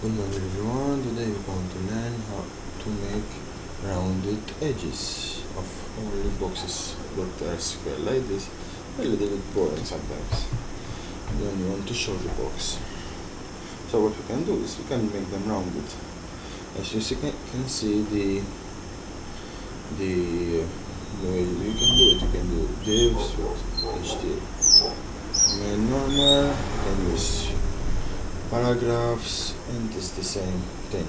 Good morning everyone, today we're going to learn how to make rounded edges of only boxes that are square like this. A little bit boring sometimes when you want to show the box. So what we can do is we can make them rounded. As you can see the way you can do it. You can do divs with HTML, main normal, you can use paragraphs, and it's the same thing.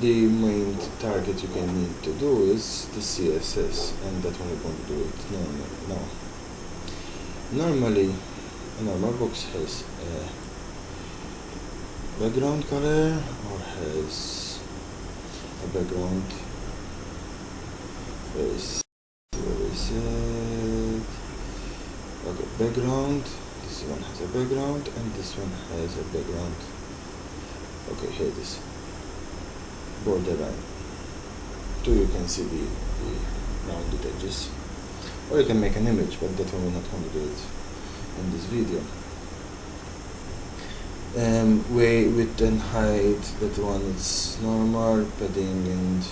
The main target you can need to do is the CSS, and that one we're going to do it now. Normally a normal box has a background color or has a background background. This one has a background and this one has a background. Okay, here it is, borderline. So you can see the rounded edges, or you can make an image, but that one we're not going to do it in this video. Width and height, that one it's normal, padding and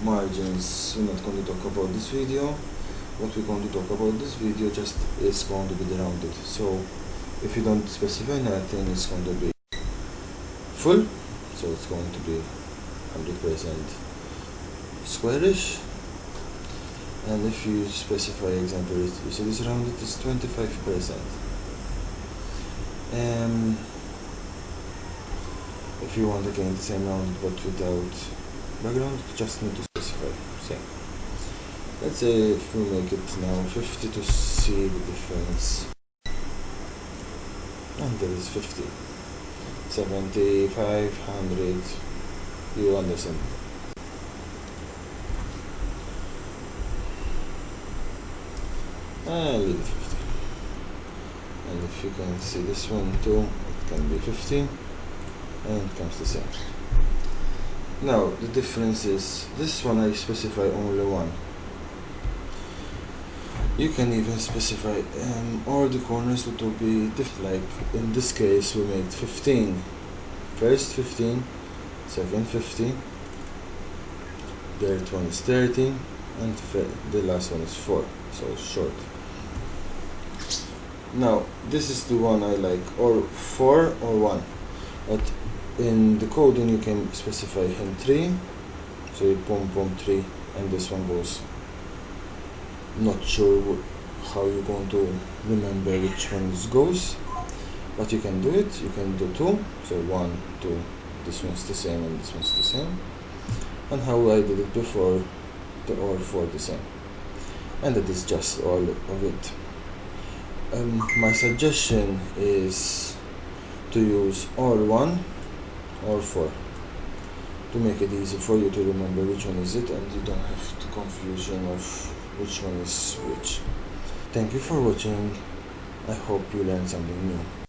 margins we're not going to talk about this video. What we're going to talk about this video just is going to be the rounded. So if you don't specify nothing, it's going to be full, so it's going to be 100% squarish. And if you specify example, you see this rounded is 25%. If you want again the same rounded but without background, just need to specify same. Let's say if we make it now 50 to see the difference, and there is 50, 75, 100, you understand. Leave 50, and if you can see this one too, it can be 50 and it comes the same. Now the difference is this one I specify only one. You can even specify all the corners that will be different. Like in this case we made 15, first 15, second 15, third one is 30, and the last one is 4, so it's short. Now this is the one I like, or 4 or 1, but in the coding you can specify him 3, so you boom 3, and this one goes. Not sure how you're going to remember which one goes, but you can do it. You can do 2, so 1, 2, this one's the same and this one's the same, and how I did it before, all 4 the same, and that is just all of it. My suggestion is to use all 1 or 4 to make it easy for you to remember which one is it, and you don't have the confusion of which one is which. Thank you for watching. I hope you learned something new.